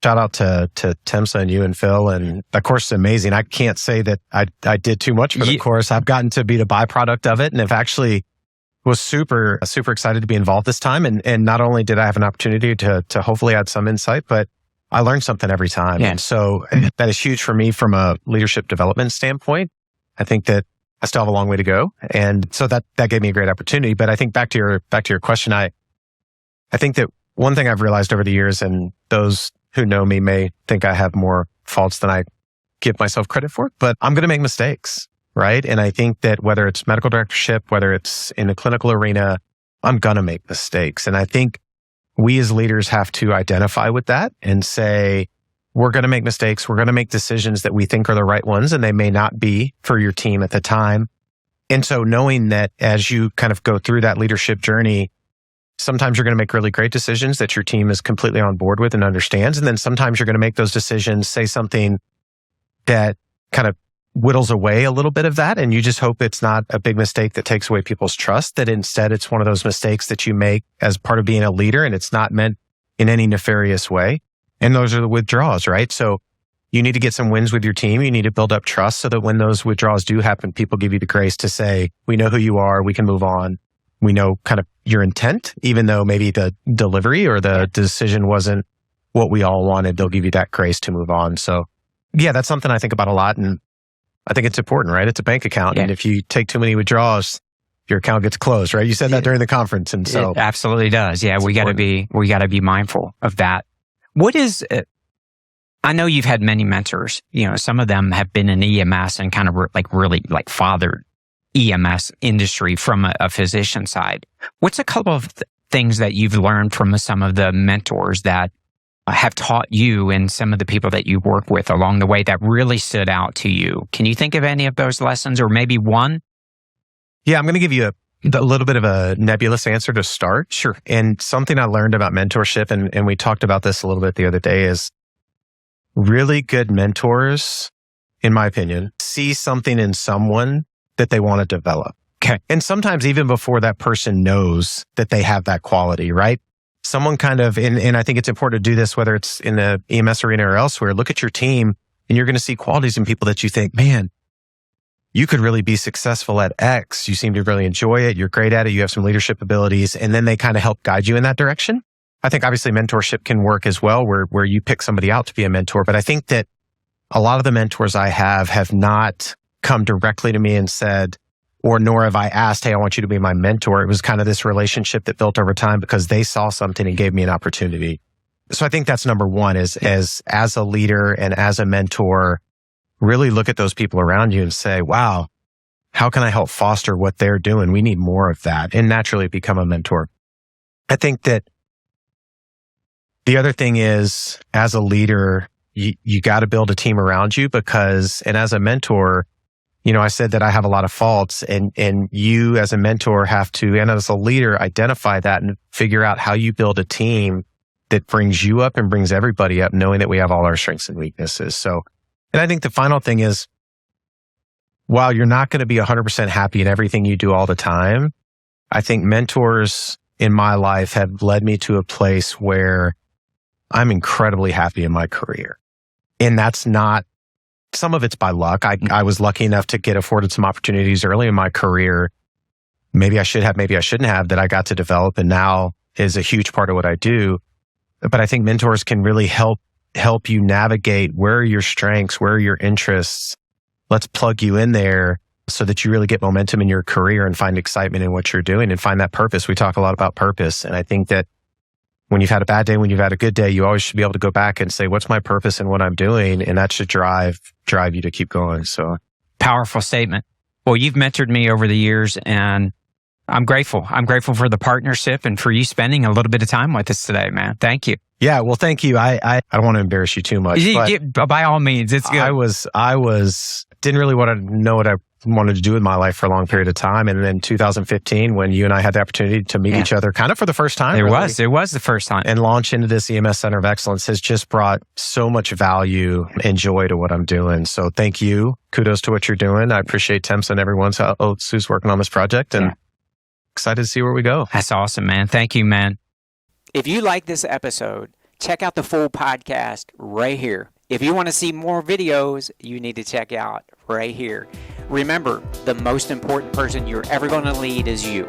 shout out to TEMSEA and you and Phil. And the course is amazing. I can't say that I did too much for the course. I've gotten to be the byproduct of it, and have actually was super excited to be involved this time. And not only did I have an opportunity to hopefully add some insight, but I learned something every time. Yeah. And so that is huge for me from a leadership development standpoint. I think that I still have a long way to go. And so that gave me a great opportunity. But I think back to your question, I think that one thing I've realized over the years, and those who know me may think I have more faults than I give myself credit for, but I'm going to make mistakes, right? And I think that whether it's medical directorship, whether it's in the clinical arena, I'm going to make mistakes. And I think we as leaders have to identify with that and say, we're going to make mistakes. We're going to make decisions that we think are the right ones, and they may not be for your team at the time. And so knowing that as you kind of go through that leadership journey, sometimes you're going to make really great decisions that your team is completely on board with and understands. And then sometimes you're going to make those decisions, say something that kind of whittles away a little bit of that. And you just hope it's not a big mistake that takes away people's trust, that instead it's one of those mistakes that you make as part of being a leader, and it's not meant in any nefarious way. And those are the withdrawals, right? So you need to get some wins with your team. You need to build up trust so that when those withdrawals do happen, people give you the grace to say, we know who you are. We can move on. We know kind of your intent, even though maybe the delivery or the decision wasn't what we all wanted. They'll give you that grace to move on. So yeah, that's something I think about a lot. And I think it's important, right? It's a bank account. Yeah. And if you take too many withdrawals, your account gets closed, right? You said that during the conference. And so it absolutely does. Yeah. We got to be mindful of that. What is, I know you've had many mentors, some of them have been in EMS and kind of really fathered EMS industry from a physician side. What's a couple of things that you've learned from some of the mentors that have taught you and some of the people that you work with along the way that really stood out to you? Can you think of any of those lessons, or maybe one? Yeah, I'm going to give you a little bit of a nebulous answer to start. Sure. And something I learned about mentorship, and we talked about this a little bit the other day, is really good mentors, in my opinion, see something in someone that they want to develop. Okay. And sometimes even before that person knows that they have that quality, right? Someone kind of, and I think it's important to do this, whether it's in the EMS arena or elsewhere, look at your team and you're going to see qualities in people that you think, man, you could really be successful at X. You seem to really enjoy it. You're great at it. You have some leadership abilities. And then they kind of help guide you in that direction. I think obviously mentorship can work as well, where you pick somebody out to be a mentor. But I think that a lot of the mentors I have not come directly to me and said, or nor have I asked, hey, I want you to be my mentor. It was kind of this relationship that built over time because they saw something and gave me an opportunity. So I think that's number one, is as a leader and as a mentor, really look at those people around you and say, wow, how can I help foster what they're doing? We need more of that, and naturally become a mentor. I think that the other thing is, as a leader, you got to build a team around you and as a mentor, I said that I have a lot of faults, and you as a mentor have to, and as a leader, identify that and figure out how you build a team that brings you up and brings everybody up, knowing that we have all our strengths and weaknesses. So, and I think the final thing is, while you're not going to be 100% happy in everything you do all the time, I think mentors in my life have led me to a place where I'm incredibly happy in my career. And that's not, some of it's by luck. I was lucky enough to get afforded some opportunities early in my career. Maybe I should have, maybe I shouldn't have, that I got to develop and now is a huge part of what I do. But I think mentors can really help you navigate where are your strengths, where are your interests. Let's plug you in there so that you really get momentum in your career and find excitement in what you're doing and find that purpose. We talk a lot about purpose. And I think that when you've had a bad day, when you've had a good day, you always should be able to go back and say, what's my purpose in what I'm doing? And that should drive you to keep going. So powerful statement. Well, you've mentored me over the years, and I'm grateful. I'm grateful for the partnership and for you spending a little bit of time with us today, man. Thank you. Yeah, well, thank you. I don't want to embarrass you too much. But by all means, it's good. I didn't really want to know what I wanted to do with my life for a long period of time. And then 2015, when you and I had the opportunity to meet each other kind of for the first time. It was the first time. And launch into this EMS Center of Excellence has just brought so much value and joy to what I'm doing. So thank you. Kudos to what you're doing. I appreciate TEMSEA and everyone who's working on this project, and excited to see where we go. That's awesome, man. Thank you, man. If you like this episode, check out the full podcast right here. If you want to see more videos, you need to check out right here. Remember, the most important person you're ever going to lead is you.